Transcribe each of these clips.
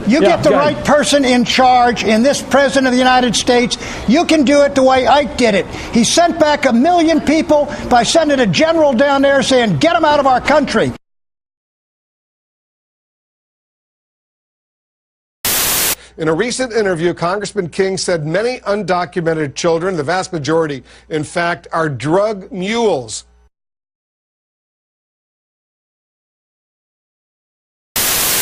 You get the right person in charge in this President of the United States. You can do it the way Ike did it. He sent back 1 million people by sending a general down there saying, get them out of our country. In a recent interview, Congressman King said many undocumented children, the vast majority, in fact, are drug mules.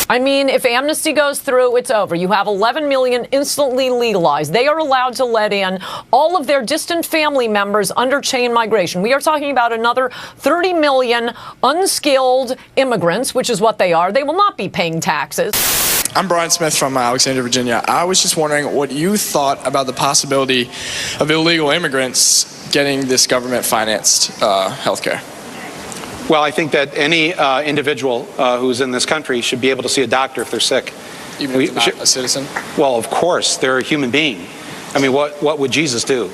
I mean, if amnesty goes through, it's over. You have 11 million instantly legalized. They are allowed to let in all of their distant family members under chain migration. We are talking about another 30 million unskilled immigrants, which is what they are. They will not be paying taxes. I'm Brian Smith from Alexandria, Virginia. I was just wondering what you thought about the possibility of illegal immigrants getting this government-financed health care. Well, I think that any individual who's in this country should be able to see a doctor if they're sick. Even if they're not a citizen? Well, of course. They're a human being. I mean, what would Jesus do?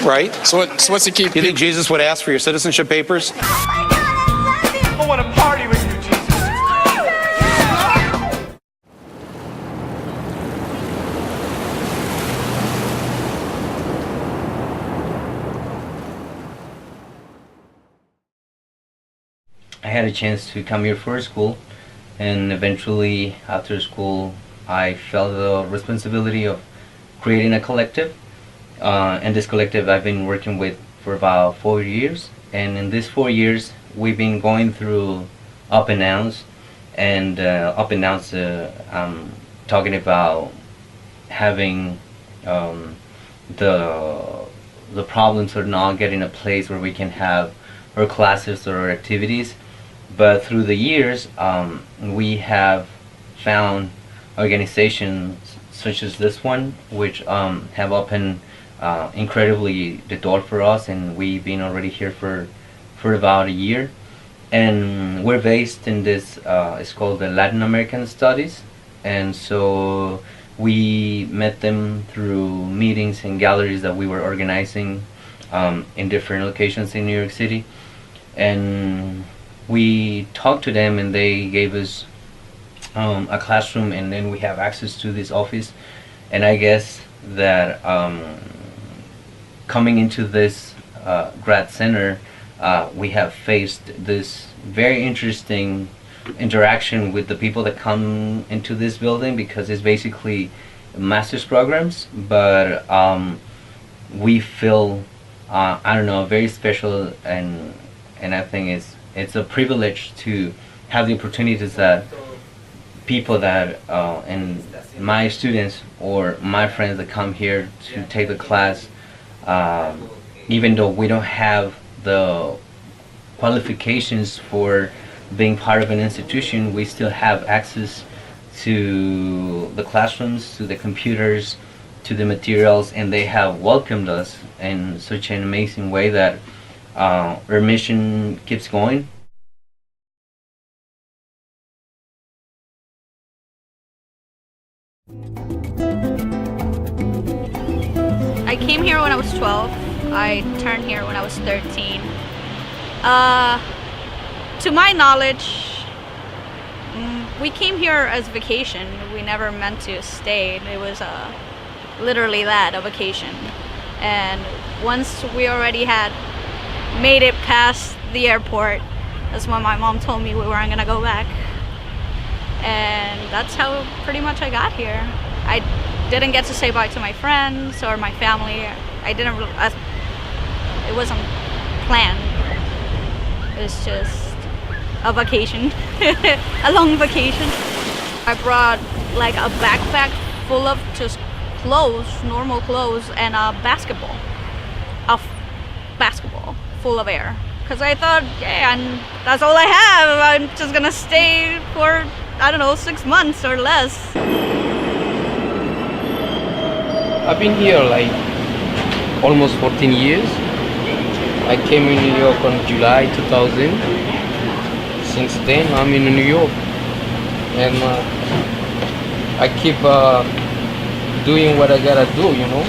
Right? So what's the key? You think Jesus would ask for your citizenship papers? I want to party with you, Jesus. I had a chance to come here for school, and eventually after school I felt the responsibility of creating a collective, and this collective I've been working with for about 4 years, and in these 4 years we've been going through up and downs, and talking about having the problems of not getting a place where we can have our classes or our activities. But through the years, we have found organizations such as this one, which have opened incredibly the door for us, and we've been already here for about a year. And we're based in this, it's called the Latin American Studies, and so we met them through meetings and galleries that we were organizing in different locations in New York City. And we talked to them, and they gave us a classroom, and then we have access to this office. And I guess that coming into this grad center, we have faced this very interesting interaction with the people that come into this building, because it's basically master's programs, but we feel I don't know, very special, and I think it's a privilege to have the opportunities that people that and my students or my friends that come here to take the class, even though we don't have the qualifications for being part of an institution, we still have access to the classrooms, to the computers, to the materials, and they have welcomed us in such an amazing way that our mission keeps going. I came here when I was 12. I turned here when I was 13. To my knowledge, we came here as vacation. We never meant to stay. It was literally that, a vacation. And once we already had made it past the airport, that's when my mom told me we weren't gonna go back. And that's how pretty much I got here. I didn't get to say bye to my friends or my family. It wasn't planned. It was just a vacation, a long vacation. I brought like a backpack full of just clothes, normal clothes, and a basketball full of air. Because I thought, yeah, and that's all I have. I'm just gonna stay for, I don't know, 6 months or less. I've been here like almost 14 years. I came in New York on July 2000. Since then, I'm in New York, and I keep doing what I gotta do, you know.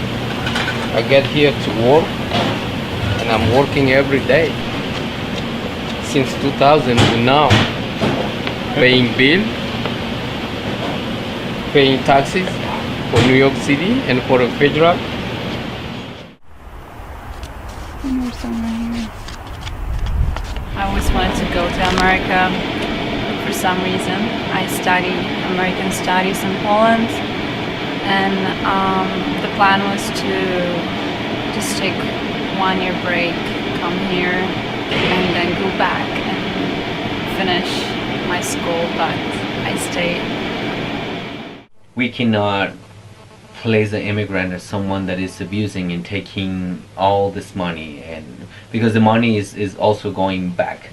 I get here to work, and I'm working every day since 2000 to now, paying bill, paying taxes for New York City and for the federal. I always wanted to go to America for some reason. I study American studies in Poland, and the plan was to just take 1 year break, come here, and then go back and finish my school, but I stayed. We cannot place the immigrant as someone that is abusing and taking all this money, and because the money is also going back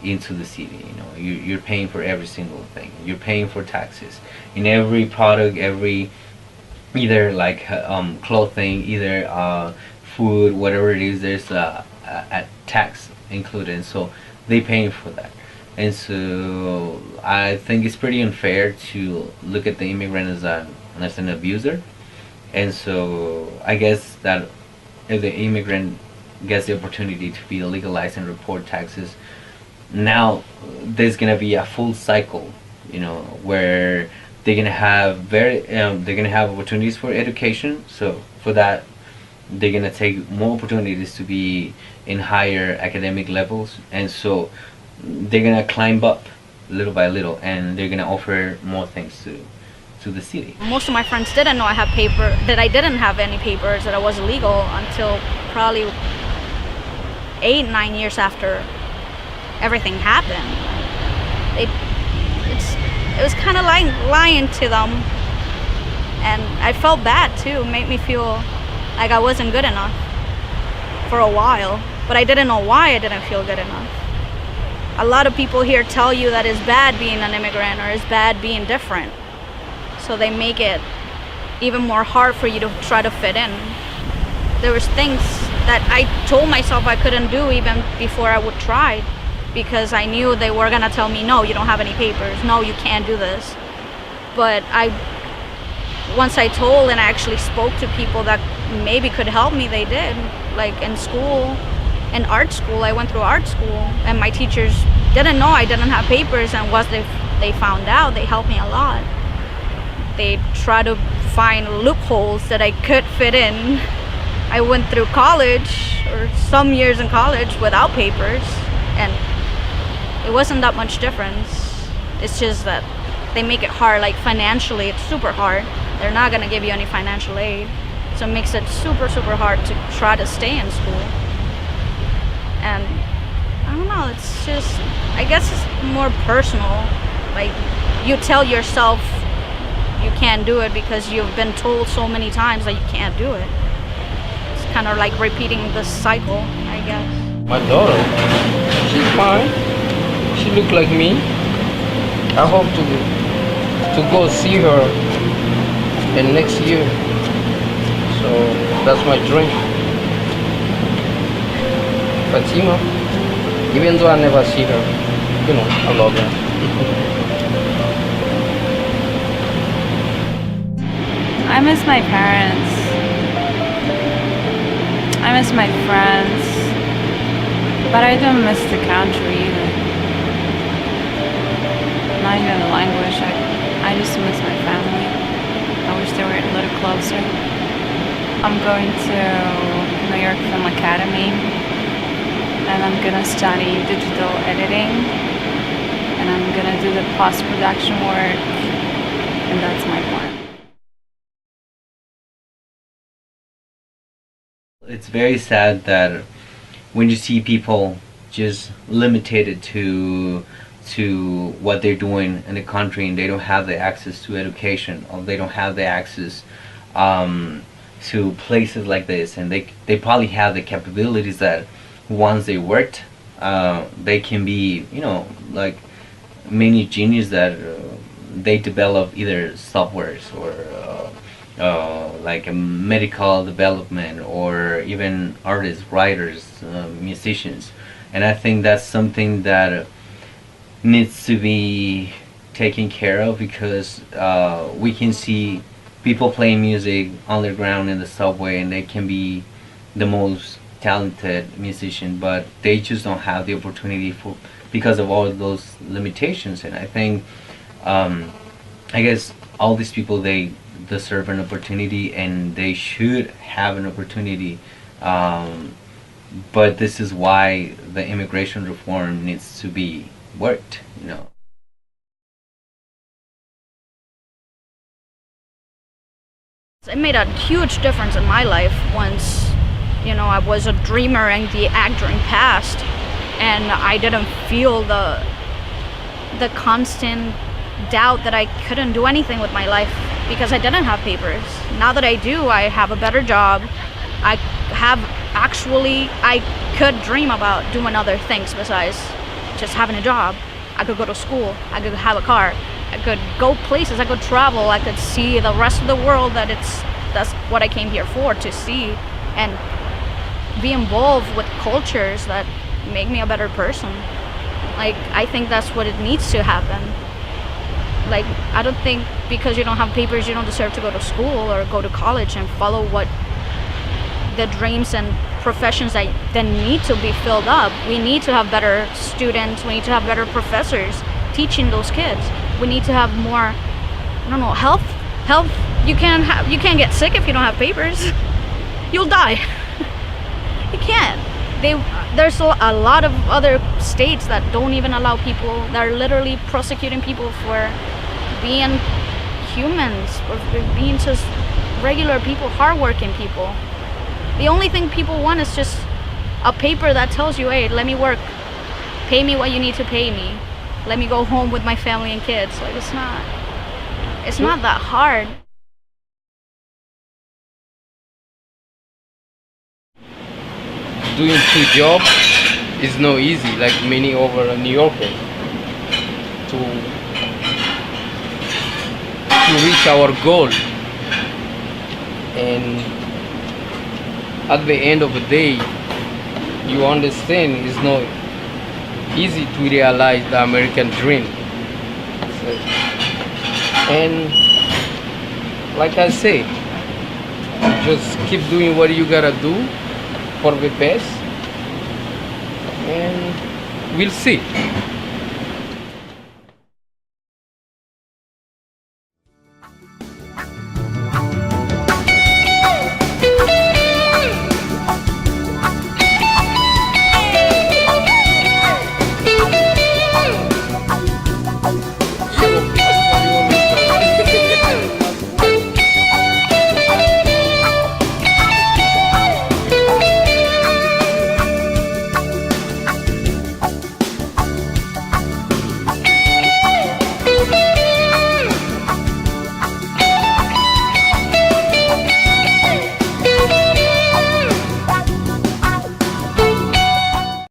into the city. You know, you're paying for every single thing. You're paying for taxes in every product, every either like clothing, either food, whatever it is. There's a tax included, so they paying for that. And so I think it's pretty unfair to look at the immigrant as an abuser. And so I guess that if the immigrant gets the opportunity to be legalized and report taxes, now there's gonna be a full cycle, you know, where they're gonna have opportunities for education. So for that, they're gonna take more opportunities to be in higher academic levels, and so they're gonna climb up little by little, and they're gonna offer more things to the city. Most of my friends didn't know that I didn't have any papers, that I was illegal, until probably 8-9 years after everything happened. It was kind of like lying to them, and I felt bad too. It made me feel like I wasn't good enough for a while, but I didn't know why I didn't feel good enough. A lot of people here tell you that it's bad being an immigrant or it's bad being different. So they make it even more hard for you to try to fit in. There was things that I told myself I couldn't do even before I would try, because I knew they were gonna tell me, no, you don't have any papers, no, you can't do this. But once I told and I actually spoke to people that maybe could help me, they did. Like in school, in art school, I went through art school, and my teachers didn't know I didn't have papers, and once they found out, they helped me a lot. They try to find loopholes that I could fit in. I went through college, or some years in college, without papers, and it wasn't that much difference. It's just that they make it hard, like financially, it's super hard. They're not gonna give you any financial aid, so it makes it super, super hard to try to stay in school. And I don't know, it's just, I guess it's more personal. Like, you tell yourself you can't do it because you've been told so many times that you can't do it. It's kind of like repeating the cycle, I guess. My daughter, she's fine. She looks like me. I hope to go see her in next year. So that's my dream. Fatima, even though I never see her, you know, I love her. I miss my parents. I miss my friends. But I don't miss the country either. Not even the language. I just miss my family. I wish they were a little closer. I'm going to New York Film Academy, and I'm gonna study digital editing, and I'm gonna do the post-production work, and that's my plan. It's very sad that when you see people just limited to what they're doing in the country, and they don't have the access to education, or they don't have the access to places like this, and they probably have the capabilities that once they worked, they can be, you know, like many genius that they develop either softwares or like a medical development, or even artists, writers, musicians. And I think that's something that needs to be taken care of, because we can see people playing music underground in the subway, and they can be the most talented musician, but they just don't have the opportunity because of all those limitations. And I think I guess all these people, they deserve an opportunity and they should have an opportunity. But this is why the immigration reform needs to be worked, you know. It made a huge difference in my life once, you know, I was a dreamer and the actor in past, and I didn't feel the constant doubt that I couldn't do anything with my life because I didn't have papers. Now that I do, I have a better job. I could dream about doing other things besides just having a job. I could go to school, I could have a car, I could go places, I could travel, I could see the rest of the world. That's what I came here for, to see and be involved with cultures that make me a better person. Like, I think that's what it needs to happen. Like, I don't think because you don't have papers you don't deserve to go to school or go to college and follow what the dreams and professions that then need to be filled up. We need to have better students, we need to have better professors teaching those kids. We need to have more, I don't know, health. You can't get sick if you don't have papers. You'll die. You can't. There's a lot of other states that don't even allow people, that are literally prosecuting people for being humans, for being just regular people, hardworking people. The only thing people want is just a paper that tells you, hey, let me work, pay me what you need to pay me, let me go home with my family and kids. Like, it's not that hard. Doing 2 jobs is not easy, like many over New Yorkers. To reach our goal, and at the end of the day, you understand it's not easy to realize the American dream. So, and like I say, just keep doing what you gotta do for the best, and we'll see.